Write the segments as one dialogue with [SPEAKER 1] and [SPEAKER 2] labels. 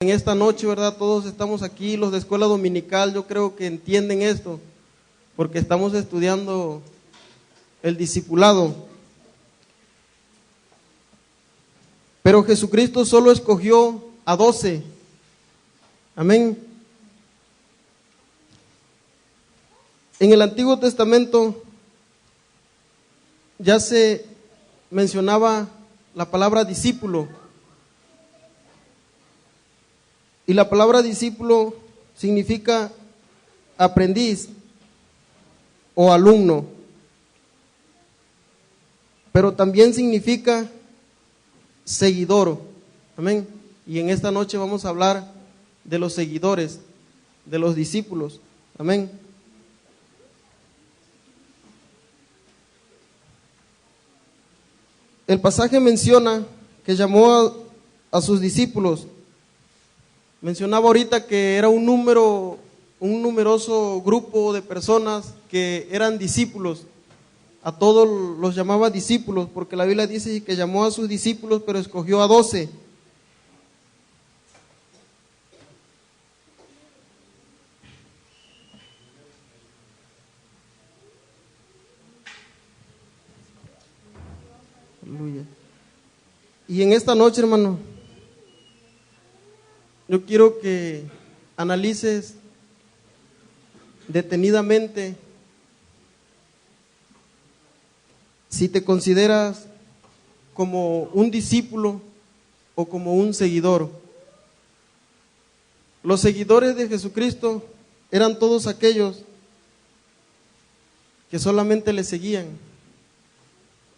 [SPEAKER 1] En esta noche, ¿verdad? Todos estamos aquí, los de escuela dominical, yo creo que entienden esto, porque estamos estudiando el discipulado. Pero Jesucristo solo escogió a 12. Amén. En el Antiguo Testamento ya se mencionaba la palabra discípulo. Y la palabra discípulo significa aprendiz o alumno, pero también significa seguidor. Amén. Y en esta noche vamos a hablar de los seguidores, de los discípulos. Amén. El pasaje menciona que llamó a sus discípulos. Mencionaba ahorita que era un numeroso grupo de personas que eran discípulos. A todos los llamaba discípulos, porque la Biblia dice que llamó a sus discípulos, pero escogió a 12. Aleluya. Y en esta noche, hermano, yo quiero que analices detenidamente si te consideras como un discípulo o como un seguidor. Los seguidores de Jesucristo eran todos aquellos que solamente le seguían,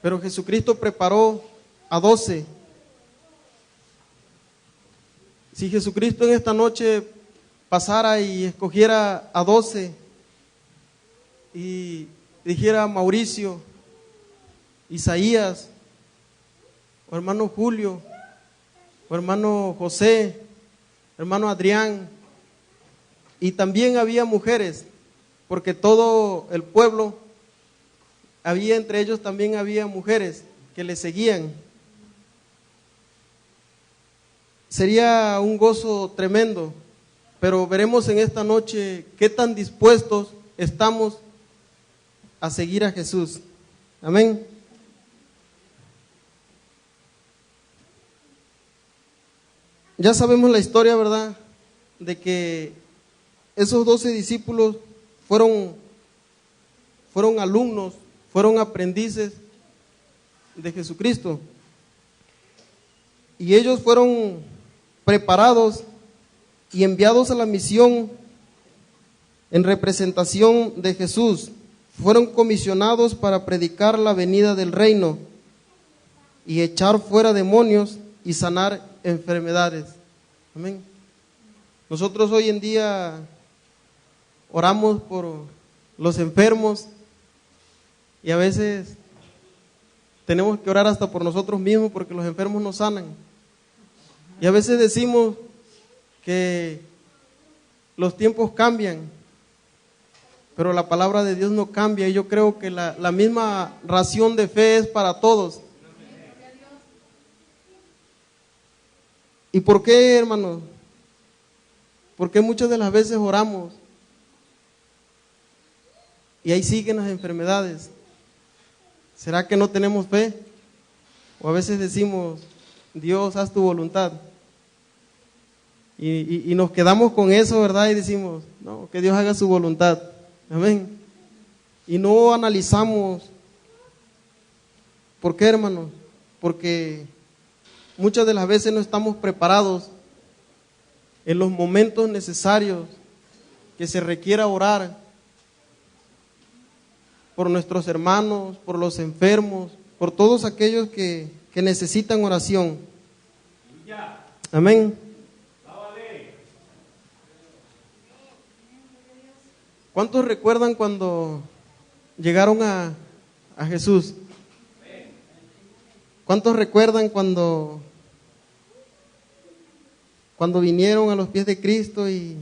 [SPEAKER 1] pero Jesucristo preparó a 12. Si Jesucristo en esta noche pasara y escogiera a 12 y dijera Mauricio, Isaías, o hermano Julio, o hermano José, hermano Adrián, y también había mujeres, porque todo el pueblo, entre ellos también había mujeres que le seguían. Sería un gozo tremendo, pero veremos en esta noche qué tan dispuestos estamos a seguir a Jesús. Amén. Ya sabemos la historia, ¿verdad? De que esos 12 discípulos fueron alumnos, fueron aprendices de Jesucristo. Y ellos fueron preparados y enviados a la misión en representación de Jesús. Fueron comisionados para predicar la venida del reino y echar fuera demonios y sanar enfermedades. Amén. Nosotros hoy en día oramos por los enfermos y a veces tenemos que orar hasta por nosotros mismos porque los enfermos nos sanan. Y a veces decimos que los tiempos cambian, pero la palabra de Dios no cambia, y yo creo que la misma ración de fe es para todos. ¿Y por qué, hermanos? Porque muchas de las veces oramos y ahí siguen las enfermedades. ¿Será que no tenemos fe? O a veces decimos, Dios, haz tu voluntad. Y nos quedamos con eso, ¿verdad? Y decimos, no, que Dios haga su voluntad. Amén. Y no analizamos. ¿Por qué, hermanos? Porque muchas de las veces no estamos preparados en los momentos necesarios que se requiera orar por nuestros hermanos, por los enfermos, por todos aquellos que necesitan oración. Amén. ¿Cuántos recuerdan cuando llegaron a Jesús? ¿Cuántos recuerdan cuando vinieron a los pies de Cristo y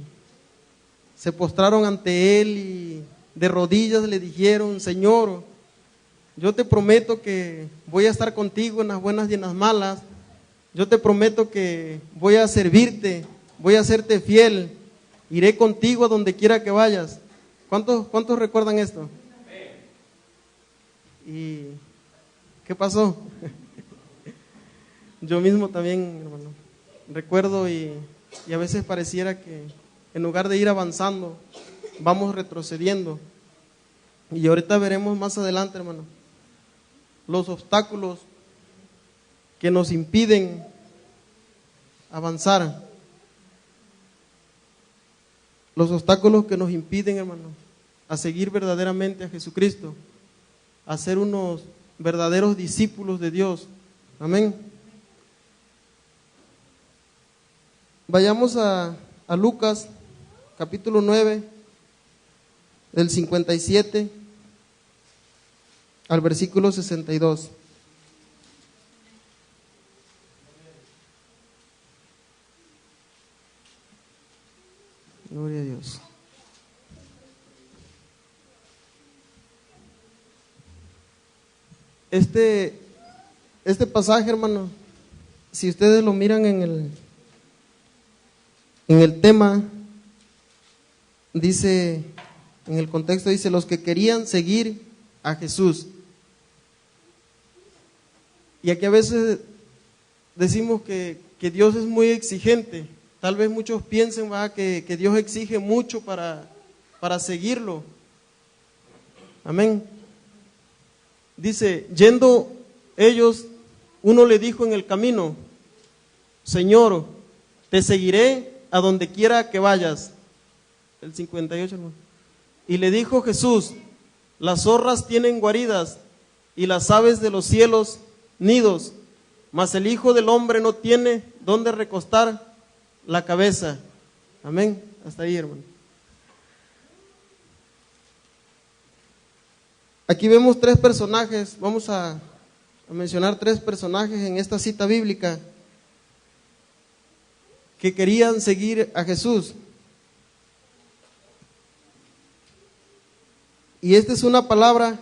[SPEAKER 1] se postraron ante Él y de rodillas le dijeron, Señor, yo te prometo que voy a estar contigo en las buenas y en las malas, yo te prometo que voy a servirte, voy a hacerte fiel, iré contigo a donde quiera que vayas. ¿Cuántos recuerdan esto? ¿Y qué pasó? Yo mismo también, hermano, recuerdo y a veces pareciera que en lugar de ir avanzando, vamos retrocediendo. Y ahorita veremos más adelante, hermano, los obstáculos que nos impiden avanzar. Los obstáculos que nos impiden, hermano, a seguir verdaderamente a Jesucristo, a ser unos verdaderos discípulos de Dios. Amén. Vayamos a Lucas, capítulo 9, del 57 al versículo 62. Gloria a Dios. Este pasaje, hermano, si ustedes lo miran en el tema, dice, en el contexto dice, los que querían seguir a Jesús. Y aquí a veces decimos que Dios es muy exigente. Tal vez muchos piensen, ¿verdad?, que Dios exige mucho para seguirlo. Amén. Dice, yendo ellos, uno le dijo en el camino, Señor, te seguiré a donde quiera que vayas. El 58, hermano. Y le dijo Jesús, las zorras tienen guaridas y las aves de los cielos nidos, mas el Hijo del Hombre no tiene dónde recostar la cabeza. Amén. Hasta ahí, hermano. Aquí vemos tres personajes. Vamos a mencionar tres personajes en esta cita bíblica que querían seguir a Jesús. Y esta es una palabra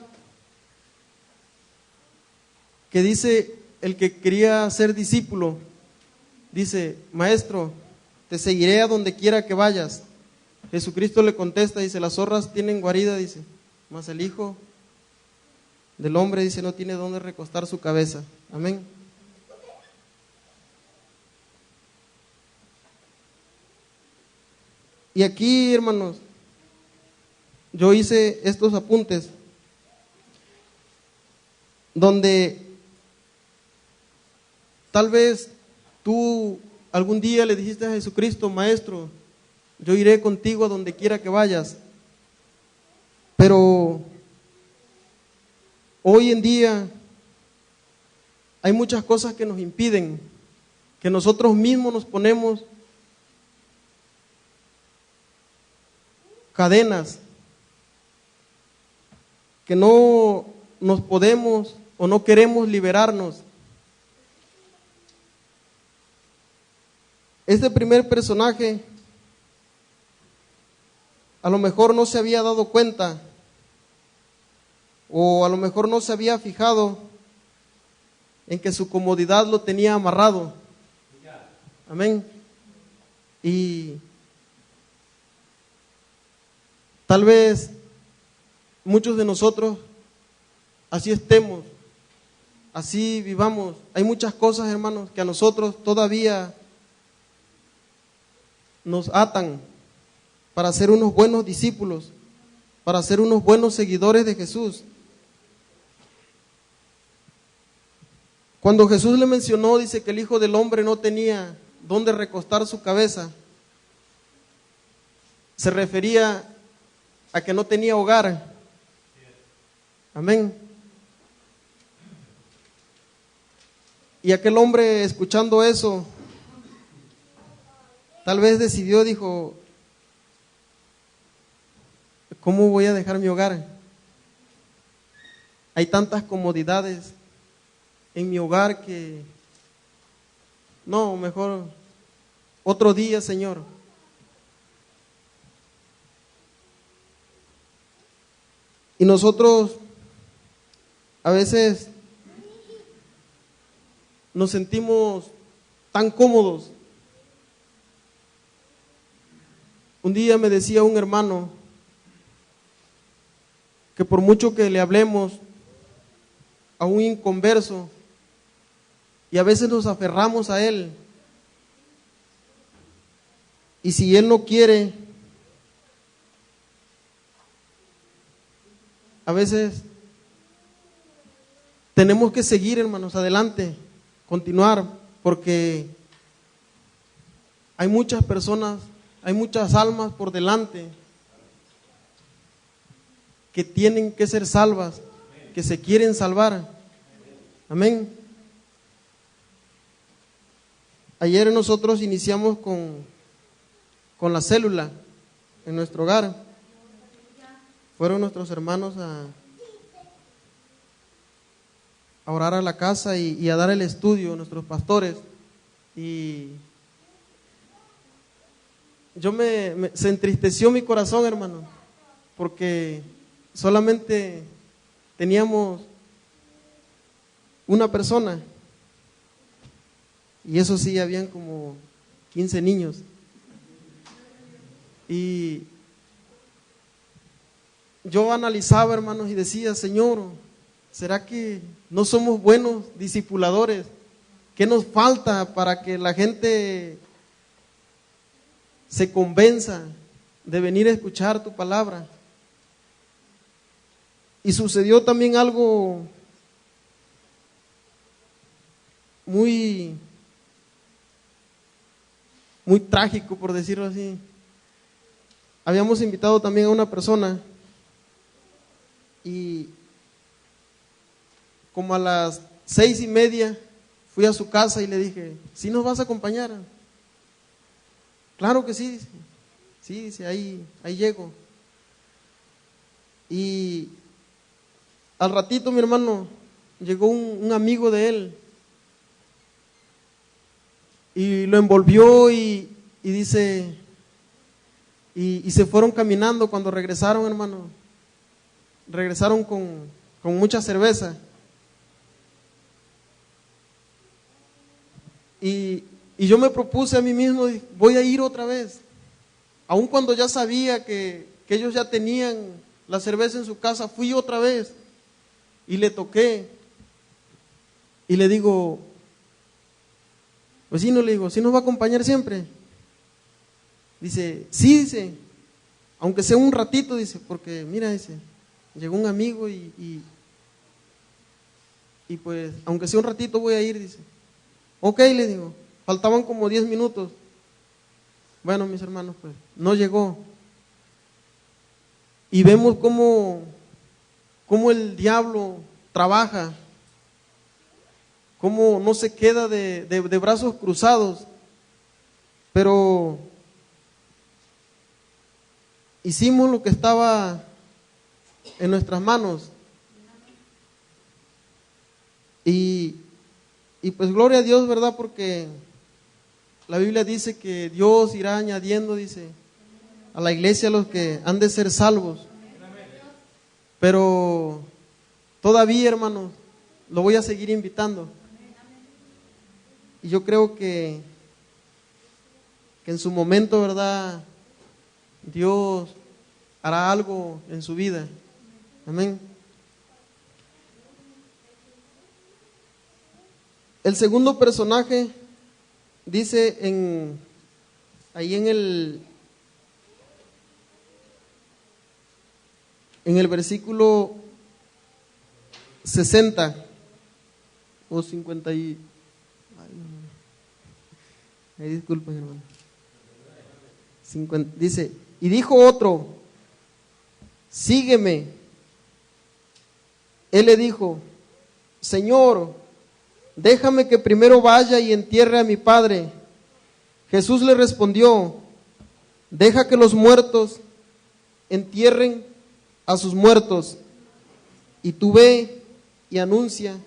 [SPEAKER 1] que dice el que quería ser discípulo. Dice, maestro, te seguiré a donde quiera que vayas. Jesucristo le contesta, dice, las zorras tienen guarida, dice, mas el Hijo del Hombre, dice, no tiene dónde recostar su cabeza. Amén. Y aquí, hermanos, yo hice estos apuntes donde tal vez tú algún día le dijiste a Jesucristo, maestro, yo iré contigo a donde quiera que vayas. Pero hoy en día hay muchas cosas que nos impiden, que nosotros mismos nos ponemos cadenas, que no nos podemos o no queremos liberarnos. Este primer personaje a lo mejor no se había dado cuenta o a lo mejor no se había fijado en que su comodidad lo tenía amarrado. Amén. Y tal vez muchos de nosotros así estemos, así vivamos. Hay muchas cosas, hermanos, que a nosotros todavía nos atan para ser unos buenos discípulos, para ser unos buenos seguidores de Jesús. Cuando Jesús le mencionó, dice que el Hijo del Hombre no tenía dónde recostar su cabeza, se refería a que no tenía hogar. Amén. Y aquel hombre, escuchando eso, tal vez decidió, dijo, ¿cómo voy a dejar mi hogar? Hay tantas comodidades en mi hogar que, no, mejor otro día, Señor. Y nosotros a veces nos sentimos tan cómodos Un día me decía un hermano que por mucho que le hablemos a un inconverso y a veces nos aferramos a él, y si él no quiere, a veces tenemos que seguir, hermanos, adelante, continuar, porque hay muchas personas, hay muchas almas por delante que tienen que ser salvas, que se quieren salvar. Amén. Ayer nosotros iniciamos con la célula en nuestro hogar. Fueron nuestros hermanos a orar a la casa y a dar el estudio, nuestros pastores. Y se entristeció mi corazón, hermano, porque solamente teníamos una persona, y eso sí, habían como 15 niños. Y yo analizaba, hermanos, y decía, Señor, ¿será que no somos buenos discipuladores? ¿Qué nos falta para que la gente se convenza de venir a escuchar tu palabra? Y sucedió también algo muy trágico, por decirlo así. Habíamos invitado también a una persona y como a las 6:30 fui a su casa y le dije, ¿sí nos vas a acompañar? Claro que sí, dice. Sí, dice, ahí llego. Y al ratito, mi hermano, llegó un amigo de él y lo envolvió y dice, y se fueron caminando. Cuando regresaron, hermano, regresaron con mucha cerveza. Y yo me propuse a mí mismo, voy a ir otra vez, aun cuando ya sabía que ellos ya tenían la cerveza en su casa. Fui otra vez y le toqué y le digo, vecino, le digo, ¿sí nos va a acompañar siempre? Dice, sí, dice, aunque sea un ratito, dice, porque mira, dice, llegó un amigo y pues aunque sea un ratito voy a ir, dice. Ok, le digo, faltaban como 10 minutos. Bueno, mis hermanos, pues no llegó. Y vemos cómo el diablo trabaja, cómo no se queda de brazos cruzados, pero hicimos lo que estaba en nuestras manos. Y pues gloria a Dios, ¿verdad? Porque la Biblia dice que Dios irá añadiendo, dice, a la iglesia los que han de ser salvos. Pero todavía, hermanos, lo voy a seguir invitando. Y yo creo que en su momento, ¿verdad?, Dios hará algo en su vida. Amén. El segundo personaje dice ahí en el versículo 60 o 50 y... Ay, disculpen, hermano. 50, dice, y dijo otro, sígueme. Él le dijo, Señor, déjame que primero vaya y entierre a mi padre. Jesús le respondió, deja que los muertos entierren a sus muertos, y tú ve y anuncia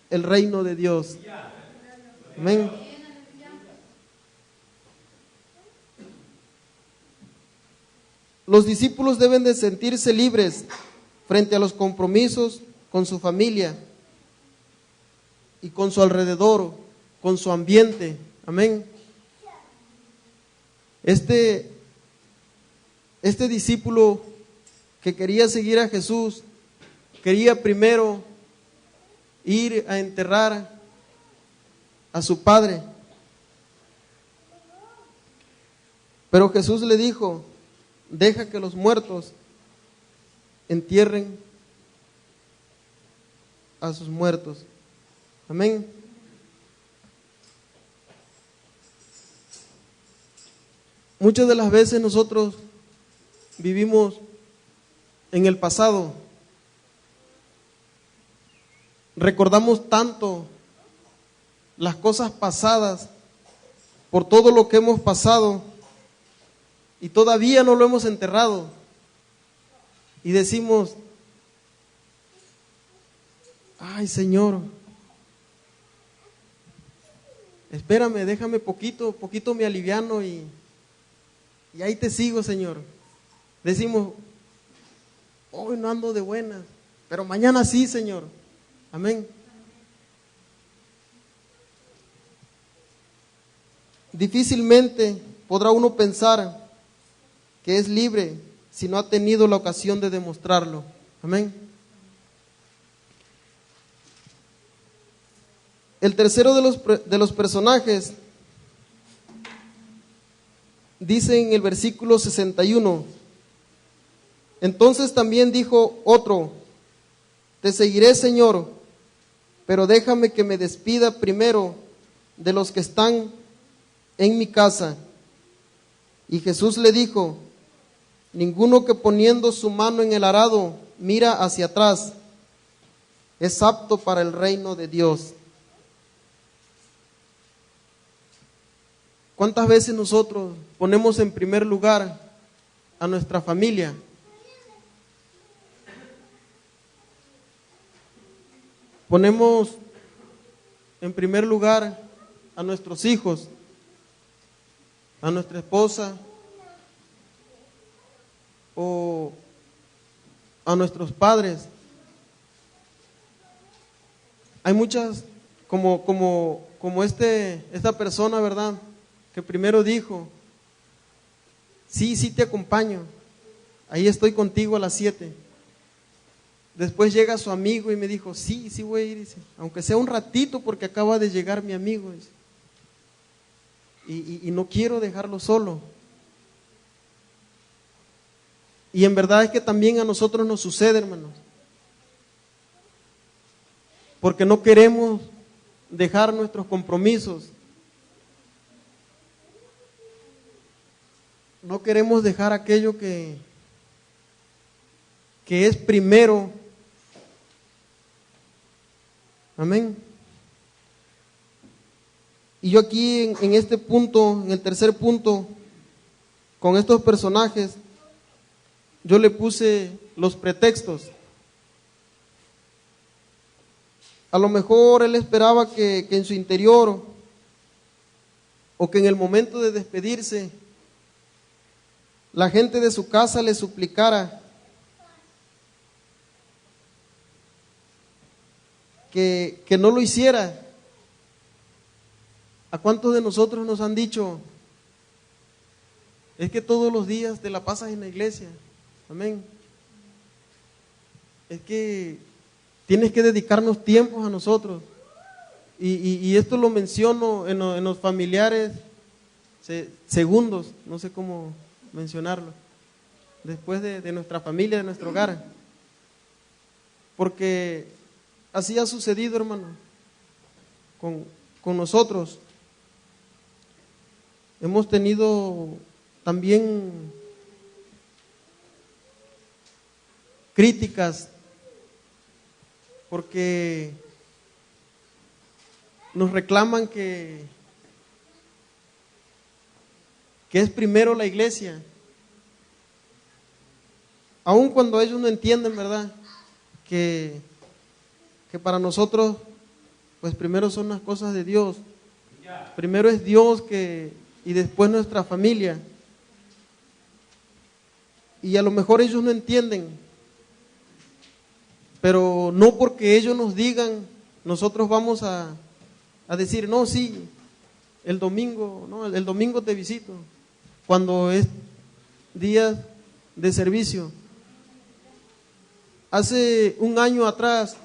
[SPEAKER 1] el reino de Dios. Amén. Los discípulos deben de sentirse libres frente a los compromisos con su familia y con su alrededor, con su ambiente. Amén. Este este discípulo que quería seguir a Jesús, quería primero ir a enterrar a su padre. Pero Jesús le dijo: deja que los muertos entierren a sus muertos. Amén. Muchas de las veces nosotros vivimos en el pasado. Recordamos tanto las cosas pasadas, por todo lo que hemos pasado, y todavía no lo hemos enterrado. Y decimos: ay, Señor, espérame, déjame poquito me aliviano y ahí te sigo, Señor. Decimos: hoy no ando de buenas, pero mañana sí, Señor. Amén. Difícilmente podrá uno pensar que es libre si no ha tenido la ocasión de demostrarlo. Amén. El tercero de los personajes dice en el versículo 61: entonces también dijo otro: te seguiré, Señor, pero déjame que me despida primero de los que están en mi casa. Y Jesús le dijo: ninguno que poniendo su mano en el arado mira hacia atrás es apto para el reino de Dios. ¿Cuántas veces nosotros ponemos en primer lugar a nuestra familia? Ponemos en primer lugar a nuestros hijos, a nuestra esposa o a nuestros padres. Hay muchas, como esta persona, ¿verdad?, que primero dijo: sí te acompaño, ahí estoy contigo a las 7. Después llega su amigo y me dijo: sí voy a ir, dice, aunque sea un ratito porque acaba de llegar mi amigo, dice, y no quiero dejarlo solo. Y en verdad es que también a nosotros nos sucede, hermanos, porque no queremos dejar nuestros compromisos, no queremos dejar aquello que es primero. Amén. Y yo aquí en este punto, en el tercer punto, con estos personajes, yo le puse los pretextos. A lo mejor él esperaba que en su interior, o que en el momento de despedirse, la gente de su casa le suplicara que no lo hiciera. ¿A cuántos de nosotros nos han dicho: es que todos los días te la pasas en la iglesia? Amén. Es que tienes que dedicarnos tiempos a nosotros. Y esto lo menciono en los familiares segundos, no sé cómo mencionarlo, después de nuestra familia, de nuestro hogar. Porque así ha sucedido, hermano, con nosotros. Hemos tenido también críticas porque nos reclaman que es primero la iglesia, aun cuando ellos no entienden, ¿verdad?, que para nosotros pues primero son las cosas de Dios. Primero es Dios y después nuestra familia. Y a lo mejor ellos no entienden, pero no porque ellos nos digan, nosotros vamos a decir: no, sí, el domingo te visito, cuando es días de servicio. Hace un año atrás,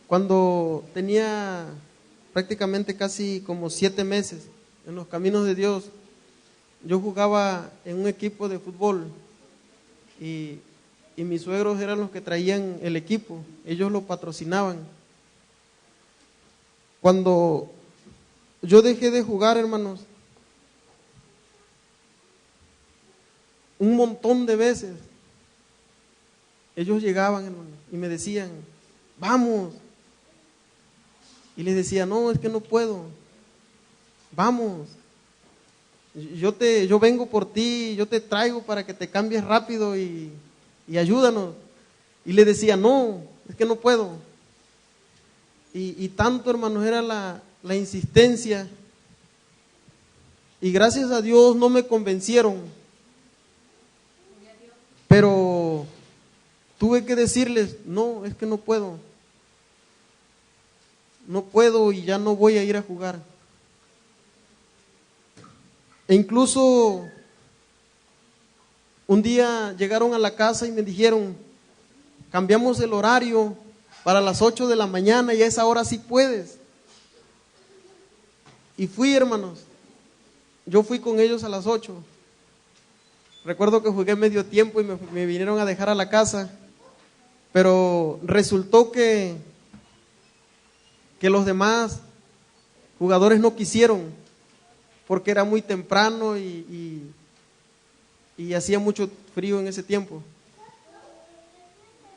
[SPEAKER 1] cuando tenía prácticamente casi como 7 meses en los caminos de Dios, yo jugaba en un equipo de fútbol y mis suegros eran los que traían el equipo, ellos lo patrocinaban. Cuando yo dejé de jugar, hermanos, un montón de veces ellos llegaban, hermanos, y me decían, vamos. Y les decía, no, es que no puedo. Vamos. Yo vengo por ti, yo te traigo para que te cambies rápido y ayúdanos. Y les decía, no, es que no puedo. Y tanto, hermanos, era la insistencia. Y gracias a Dios no me convencieron. Pero tuve que decirles, no, es que no puedo. No puedo y ya no voy a ir a jugar. E incluso un día llegaron a la casa y me dijeron, cambiamos el horario para las 8 de la mañana y a esa hora sí puedes. Y fui, hermanos, yo fui con ellos a las 8. Recuerdo que jugué medio tiempo y me vinieron a dejar a la casa, pero resultó que los demás jugadores no quisieron, porque era muy temprano y hacía mucho frío en ese tiempo.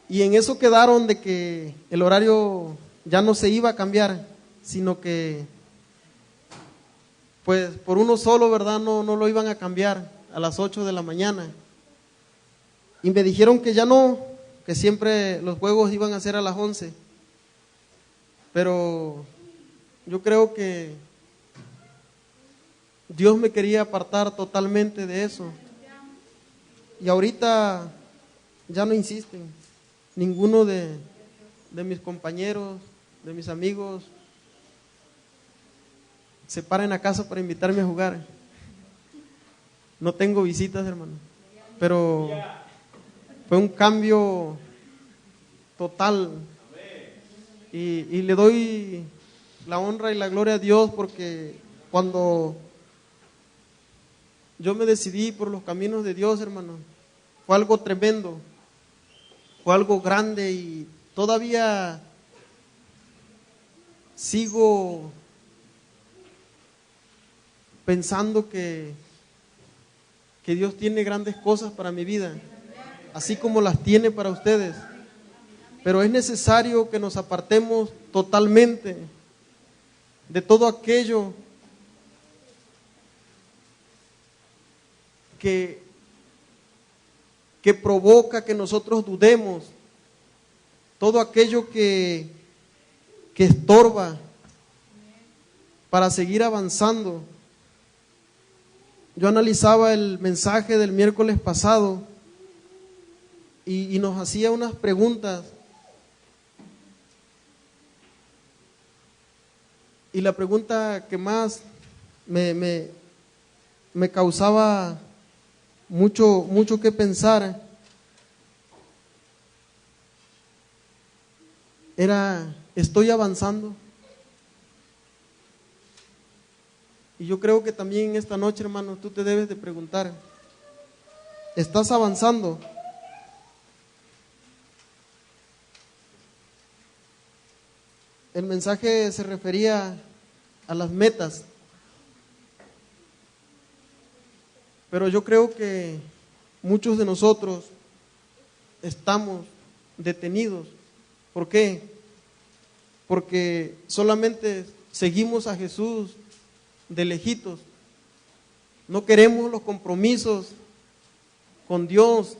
[SPEAKER 1] Y en eso quedaron de que el horario ya no se iba a cambiar, sino que pues por uno solo, ¿verdad? No lo iban a cambiar a las 8 de la mañana. Y me dijeron que ya no, que siempre los juegos iban a ser a las 11. Pero yo creo que Dios me quería apartar totalmente de eso. Y ahorita ya no insisten. Ninguno de mis compañeros, de mis amigos, se para en la casa para invitarme a jugar. No tengo visitas, hermano. Pero fue un cambio total. Y le doy la honra y la gloria a Dios, porque cuando yo me decidí por los caminos de Dios, hermano, fue algo tremendo, fue algo grande, y todavía sigo pensando que Dios tiene grandes cosas para mi vida, así como las tiene para ustedes. Pero es necesario que nos apartemos totalmente de todo aquello que provoca que nosotros dudemos, todo aquello que estorba para seguir avanzando. Yo analizaba el mensaje del miércoles pasado y nos hacía unas preguntas. Y la pregunta que más me causaba mucho que pensar era, ¿estoy avanzando? Y yo creo que también esta noche, hermano, tú te debes de preguntar, ¿estás avanzando? El mensaje se refería a las metas, pero yo creo que muchos de nosotros estamos detenidos. ¿Por qué? Porque solamente seguimos a Jesús de lejitos. No queremos los compromisos con Dios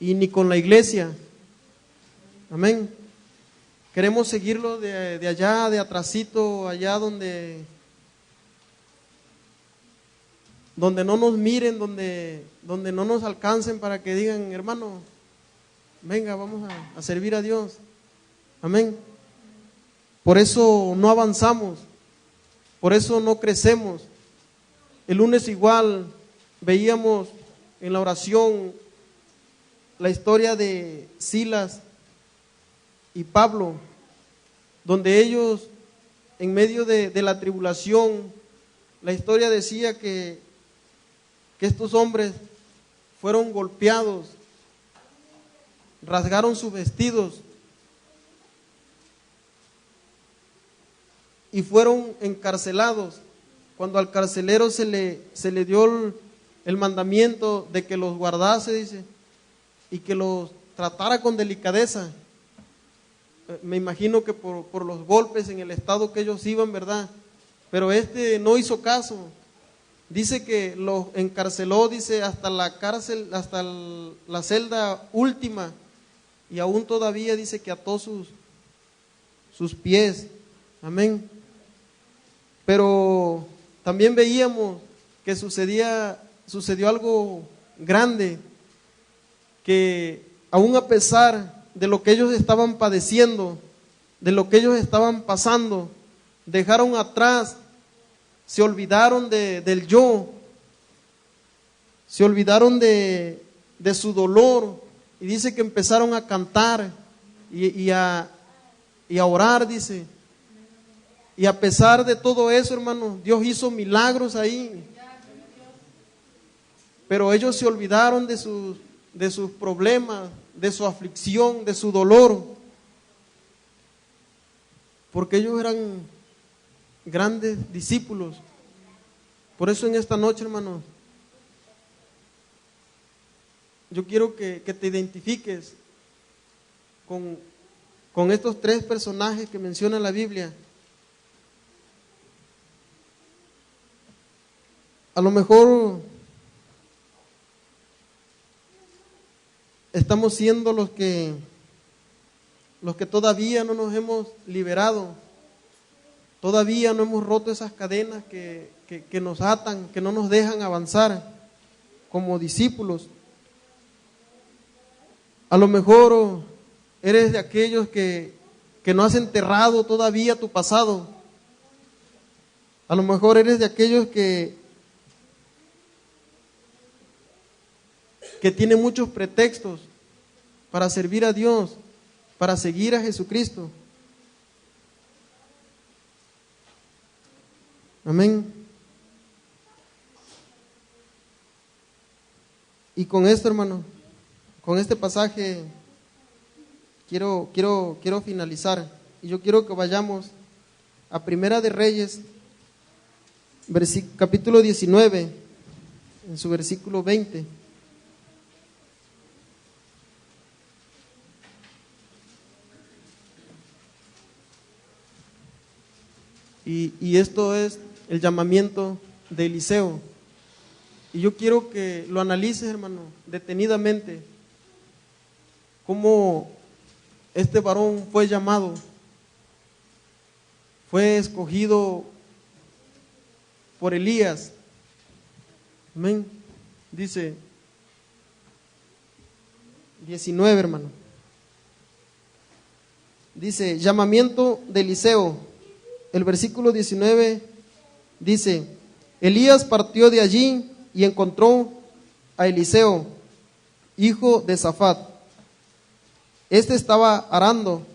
[SPEAKER 1] y ni con la iglesia. Amén. Queremos seguirlo de allá, de atrasito, allá donde no nos miren, donde no nos alcancen, para que digan, hermano, venga, vamos a servir a Dios. Amén. Por eso no avanzamos, por eso no crecemos. El lunes igual veíamos en la oración la historia de Silas y Pablo, donde ellos, en medio de la tribulación, la historia decía que estos hombres fueron golpeados, rasgaron sus vestidos y fueron encarcelados. Cuando al carcelero se le dio el mandamiento de que los guardase, dice, y que los tratara con delicadeza. Me imagino que por los golpes en el estado que ellos iban, ¿verdad? Pero no hizo caso. Dice que los encarceló, dice, hasta la cárcel, hasta la celda última, y aún todavía dice que ató sus pies. Amén. Pero también veíamos que sucedió algo grande, que aún a pesar de lo que ellos estaban padeciendo, de lo que ellos estaban pasando, dejaron atrás, se olvidaron del yo, se olvidaron de su dolor, y dice que empezaron a cantar y a orar, dice. Y a pesar de todo eso, hermano, Dios hizo milagros ahí. Pero ellos se olvidaron de sus problemas, de su aflicción, de su dolor, porque ellos eran grandes discípulos. Por eso en esta noche, hermano, yo quiero que te identifiques con estos tres personajes que menciona la Biblia. A lo mejor estamos siendo los que todavía no nos hemos liberado, todavía no hemos roto esas cadenas que nos atan, que no nos dejan avanzar como discípulos. A lo mejor eres de aquellos que no has enterrado todavía tu pasado. A lo mejor eres de aquellos que tiene muchos pretextos para servir a Dios, para seguir a Jesucristo. Amén. Y con esto, hermano, con este pasaje quiero finalizar. Y yo quiero que vayamos a Primera de Reyes, capítulo 19, en su versículo 20. Y esto es el llamamiento de Eliseo. Y yo quiero que lo analices, hermano, detenidamente, cómo este varón fue llamado, fue escogido por Elías. Amén. Dice 19, hermano. Dice, llamamiento de Eliseo. El versículo 19 dice, Elías partió de allí y encontró a Eliseo, hijo de Safat. Este estaba arando.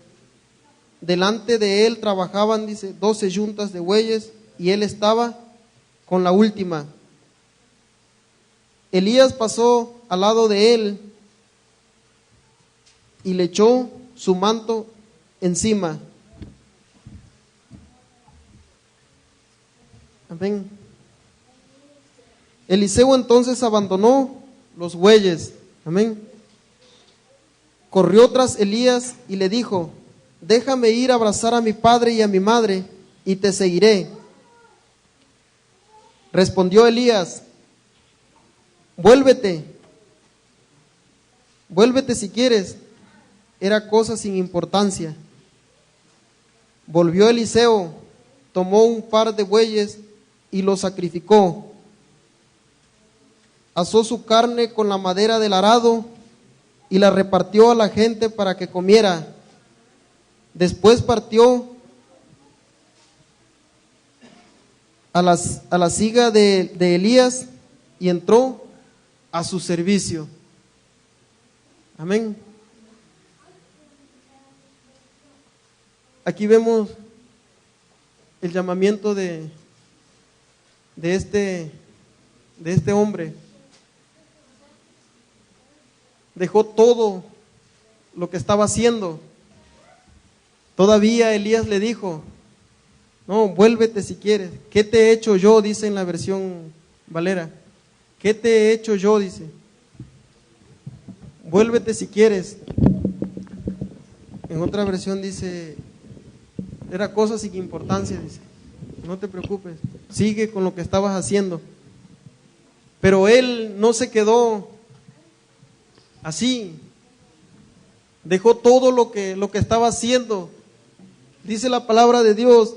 [SPEAKER 1] Delante de él trabajaban, dice, 12 yuntas de bueyes, y él estaba con la última. Elías pasó al lado de él y le echó su manto encima. Amén. Eliseo entonces abandonó los bueyes. Amén. Corrió tras Elías y le dijo, déjame ir a abrazar a mi padre y a mi madre, y te seguiré. Respondió Elías, vuélvete si quieres. Era cosa sin importancia. Volvió Eliseo, tomó un par de bueyes y lo sacrificó. Asó su carne con la madera del arado y la repartió a la gente para que comiera. Después partió a la siga de Elías y entró a su servicio. Amén. Aquí vemos el llamamiento de este hombre. Dejó todo lo que estaba haciendo. Todavía Elías le dijo: no, vuélvete si quieres. ¿Qué te he hecho yo? Dice en la versión Valera. ¿Qué te he hecho yo? Dice. Vuélvete si quieres. En otra versión dice: era cosa sin importancia, dice. No te preocupes, sigue con lo que estabas haciendo. Pero él no se quedó así. Dejó todo lo que estaba haciendo. Dice la palabra de Dios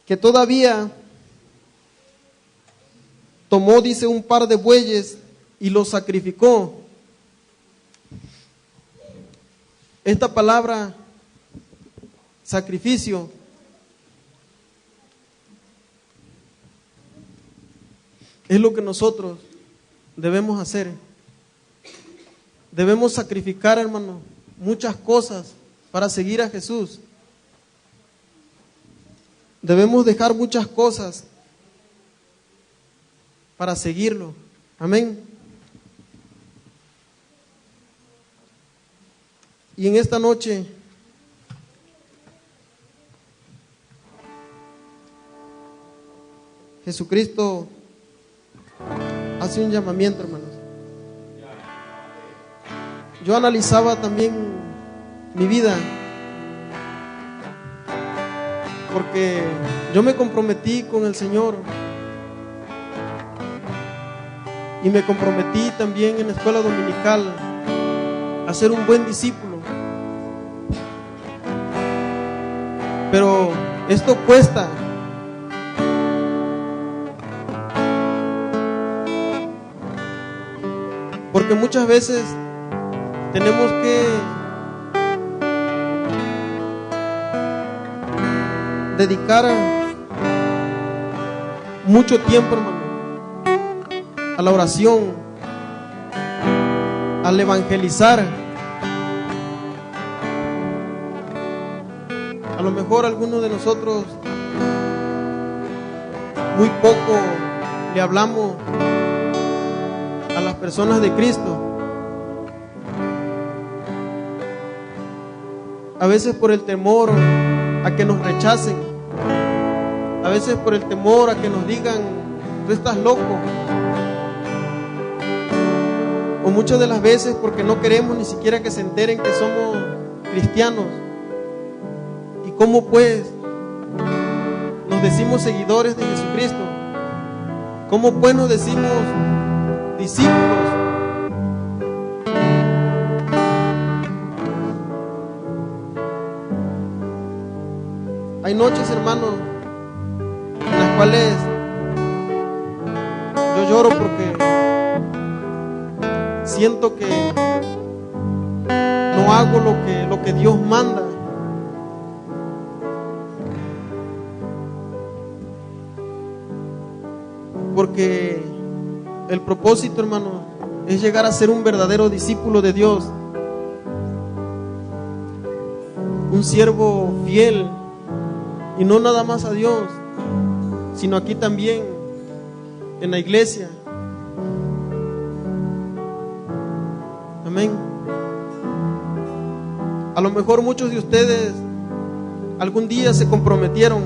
[SPEAKER 1] que todavía tomó, dice, un par de bueyes y los sacrificó. Esta palabra sacrificio es lo que nosotros debemos hacer. Debemos sacrificar, hermano, muchas cosas para seguir a Jesús. Debemos dejar muchas cosas para seguirlo. Amén. Y en esta noche Jesucristo hace un llamamiento, hermanos. Yo analizaba también mi vida, porque yo me comprometí con el Señor y me comprometí también en la escuela dominical a ser un buen discípulo. Pero esto cuesta. Porque muchas veces tenemos que dedicar mucho tiempo, hermano, a la oración, al evangelizar. A lo mejor algunos de nosotros muy poco le hablamos a las personas de Cristo. A veces por el temor a que nos rechacen, a veces por el temor a que nos digan: tú estás loco. O muchas de las veces porque no queremos ni siquiera que se enteren que somos cristianos. ¿Y cómo pues nos decimos seguidores de Jesucristo? ¿Cómo pues nos decimos discípulos? Hay noches, hermanos, en las cuales yo lloro porque siento que no hago lo que Dios manda. Porque el propósito, hermano, es llegar a ser un verdadero discípulo de Dios, un siervo fiel, y no nada más a Dios, sino aquí también en la iglesia. Amén. A lo mejor muchos de ustedes algún día se comprometieron,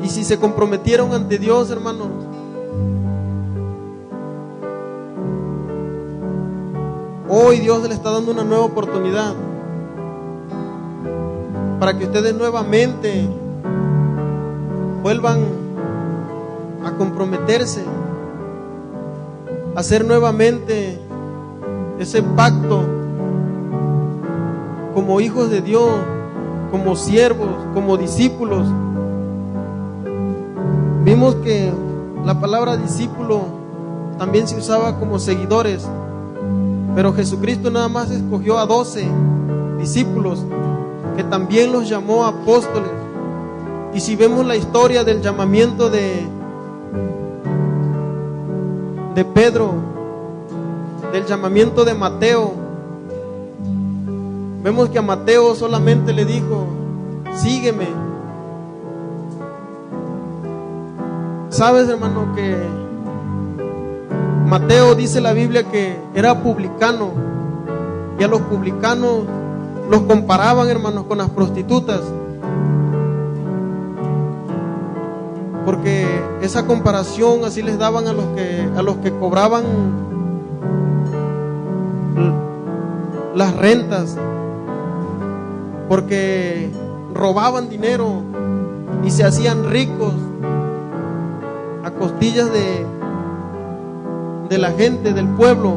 [SPEAKER 1] y si se comprometieron ante Dios, hermanos, hoy Dios le está dando una nueva oportunidad para que ustedes nuevamente vuelvan a comprometerse, a hacer nuevamente ese pacto como hijos de Dios, como siervos, como discípulos. Vimos que la palabra discípulo también se usaba como seguidores, pero Jesucristo nada más escogió a 12 discípulos, que también los llamó apóstoles, Y si vemos la historia del llamamiento de Pedro, del llamamiento de Mateo, vemos que a Mateo solamente le dijo: sígueme. Sabes, hermano, que Mateo, dice la Biblia, que era publicano, y a los publicanos los comparaban, hermanos, con las prostitutas, porque esa comparación así les daban a los que cobraban las rentas, porque robaban dinero y se hacían ricos a costillas de la gente, del pueblo.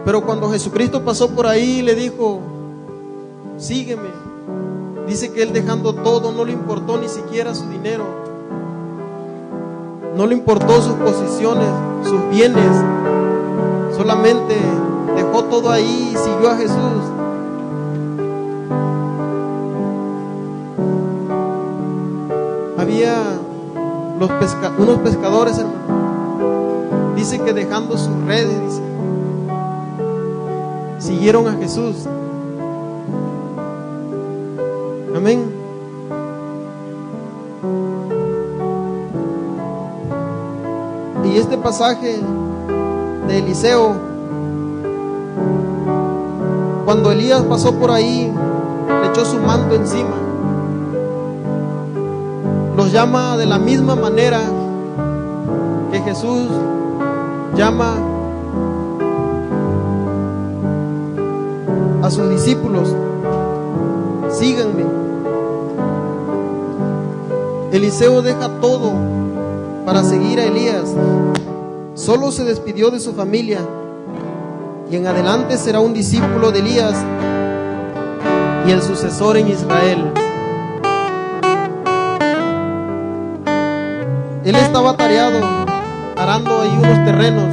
[SPEAKER 1] Pero cuando Jesucristo pasó por ahí y le dijo: sígueme, dice que él, dejando todo, no le importó ni siquiera su dinero, no le importó sus posiciones, sus bienes, solamente dejó todo ahí y siguió a Jesús. Había unos pescadores, hermano, dice que dejando sus redes, dice, siguieron a Jesús. Amén. Y este pasaje de Eliseo, cuando Elías pasó por ahí, le echó su manto encima. Los llama de la misma manera que Jesús llama a sus discípulos: síganme. Eliseo deja todo para seguir a Elías. Solo se despidió de su familia y en adelante será un discípulo de Elías y el sucesor en Israel. Él estaba atareado arando ahí unos terrenos,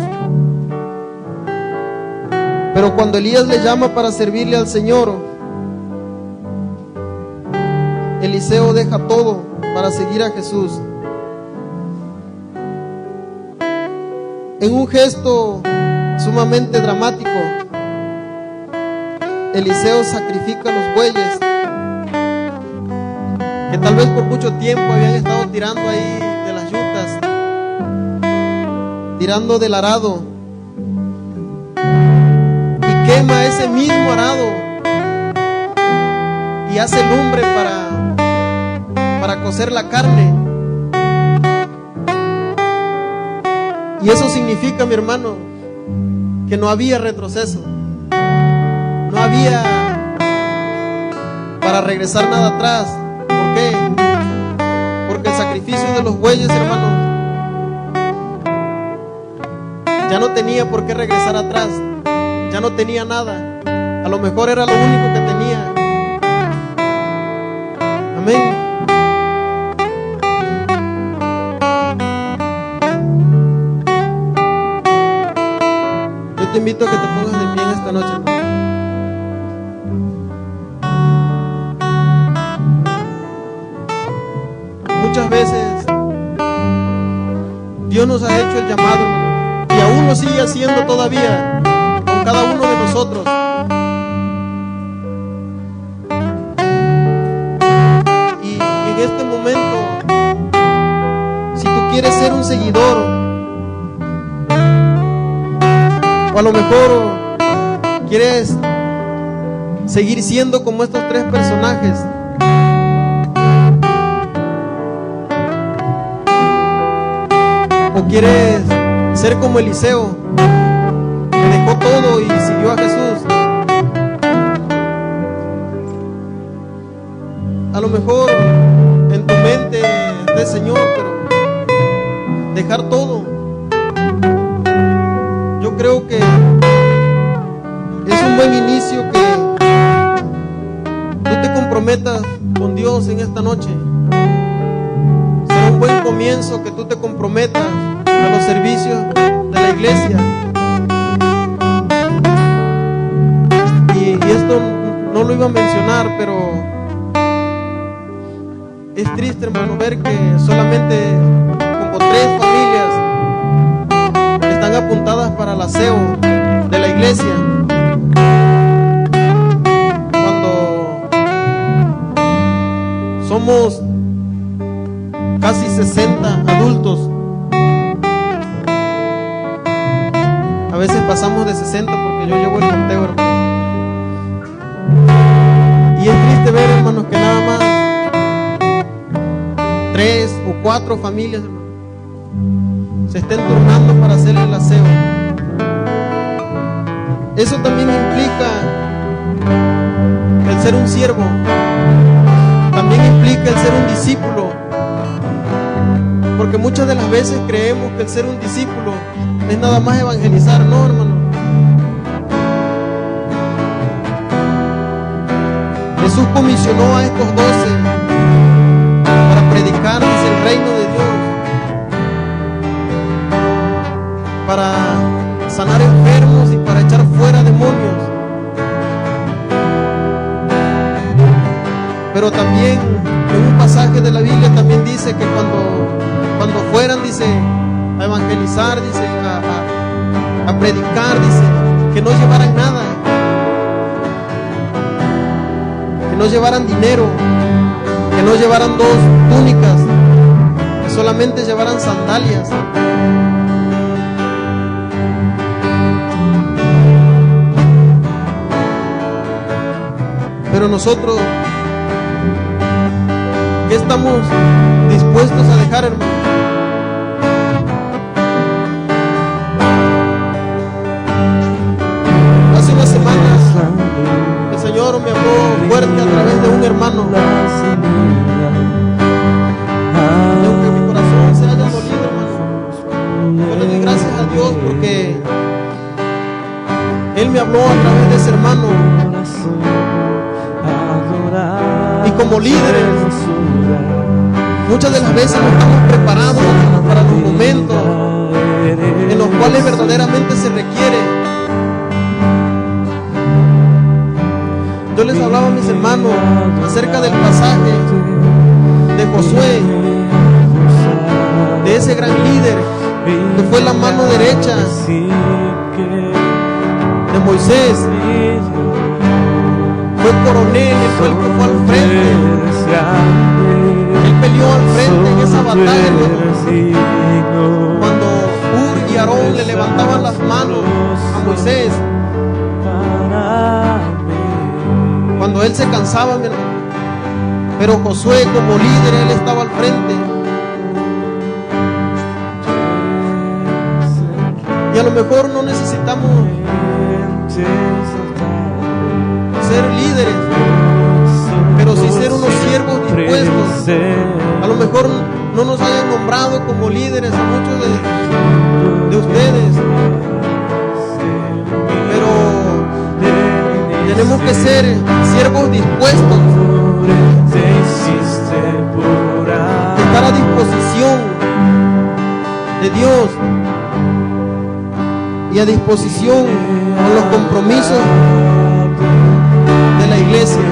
[SPEAKER 1] pero cuando Elías le llama para servirle al Señor, Eliseo deja todo para seguir a Jesús. En un gesto sumamente dramático, Eliseo sacrifica los bueyes que tal vez por mucho tiempo habían estado tirando ahí de las yutas, tirando del arado, y quema ese mismo arado y hace lumbre para cocer la carne. Y eso significa, mi hermano, que no había retroceso, no había para regresar nada atrás. ¿Por qué? Porque el sacrificio de los bueyes, hermanos, ya no tenía por qué regresar atrás, ya no tenía nada, a lo mejor era lo único que tenía. Amén. Te invito a que te pongas de pie en esta noche, hermano. Muchas veces Dios nos ha hecho el llamado, hermano, y aún lo sigue haciendo todavía con cada uno de nosotros. Y en este momento, si tú quieres ser un seguidor, o a lo mejor quieres seguir siendo como estos tres personajes, o quieres ser como Eliseo, que dejó todo y siguió a Jesús. A lo mejor en tu mente está el Señor, pero dejar todo, yo creo que es un buen inicio que tú te comprometas con Dios en esta noche. Será un buen comienzo que tú te comprometas a los servicios de la iglesia. Y esto no lo iba a mencionar, pero es triste, hermano, ver que solamente como 3 familias están apuntadas para el aseo de la iglesia, cuando somos casi 60 adultos. A veces pasamos de 60 porque yo llevo el conteo, hermano. Y es triste ver, hermanos, que nada más 3 o 4 familias, hermano, se estén turnando para hacer el aseo. Eso también implica el ser un siervo, también implica el ser un discípulo, porque muchas de las veces creemos que el ser un discípulo es nada más evangelizar. No, hermano. Jesús comisionó a estos 12 para predicar el reino de Dios, para sanar enfermos y para echar fuera demonios. Pero también en un pasaje de la Biblia también dice que cuando fueran, dice, a evangelizar, dice, a predicar, dice, que no llevaran nada, que no llevaran dinero, que no llevaran 2 túnicas, que solamente llevaran sandalias. Pero nosotros, ¿qué estamos dispuestos a dejar, hermano? Hace unas semanas el Señor me habló fuerte a través de un hermano. Y aunque mi corazón se haya dolido, hermano, yo le doy gracias a Dios porque Él me habló a través de ese hermano. Y como líderes, muchas de las veces no estamos preparados para los momentos en los cuales verdaderamente se requiere. Yo les hablaba a mis hermanos acerca del pasaje de Josué, de ese gran líder que fue la mano derecha de Moisés. Fue coronel, fue el que fue al frente. Él peleó al frente en esa batalla, hermano. Cuando Hur y Aarón le levantaban las manos a Moisés, cuando él se cansaba, mi hermano. Pero Josué, como líder, él estaba al frente. Y a lo mejor no necesitamos ser líderes, pero sí ser unos siervos dispuestos. A lo mejor no nos hayan nombrado como líderes a muchos de ustedes, pero tenemos que ser siervos dispuestos, estar a disposición de Dios y a disposición con los compromisos de la iglesia.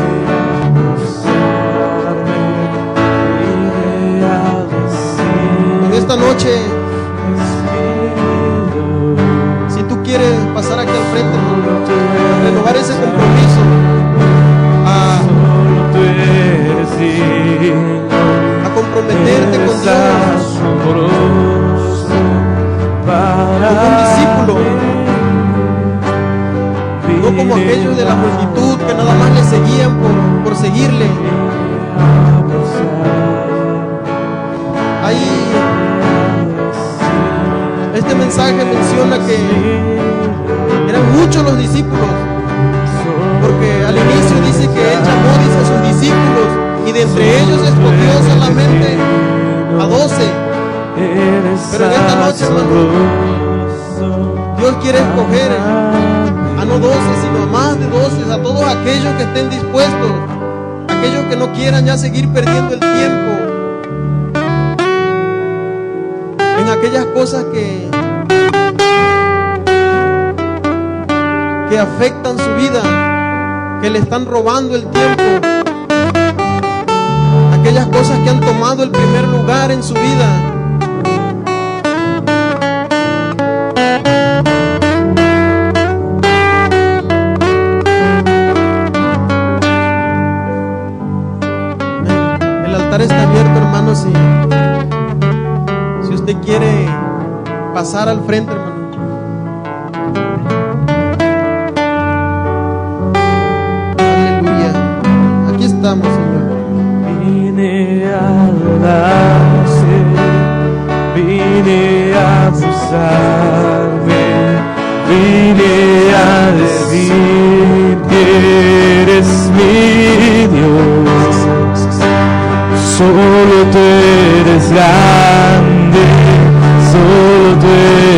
[SPEAKER 1] En esta noche, si tú quieres pasar aquí al frente, renovar ese compromiso, a comprometerte con Dios como un discípulo, no como aquellos de la multitud que nada más le seguían por seguirle. Ahí este mensaje menciona que eran muchos los discípulos, porque al inicio dice que Él llamó, dice, a sus discípulos, y de entre ellos escogió solamente a 12. Pero en esta noche, hermano, Dios quiere escoger a no 12, sino a más de 12, a todos aquellos que estén dispuestos, aquellos que no quieran ya seguir perdiendo el tiempo en aquellas cosas que afectan su vida, que le están robando el tiempo, aquellas cosas que han tomado el primer lugar en su vida. El altar está abierto, hermanos, si usted quiere pasar al frente, hermano. Aleluya. Aquí estamos, Señor.
[SPEAKER 2] Vine a adorarte, vine a buscarme, vine a decir que eres mi Dios. Solo tú eres grande, solo tú eres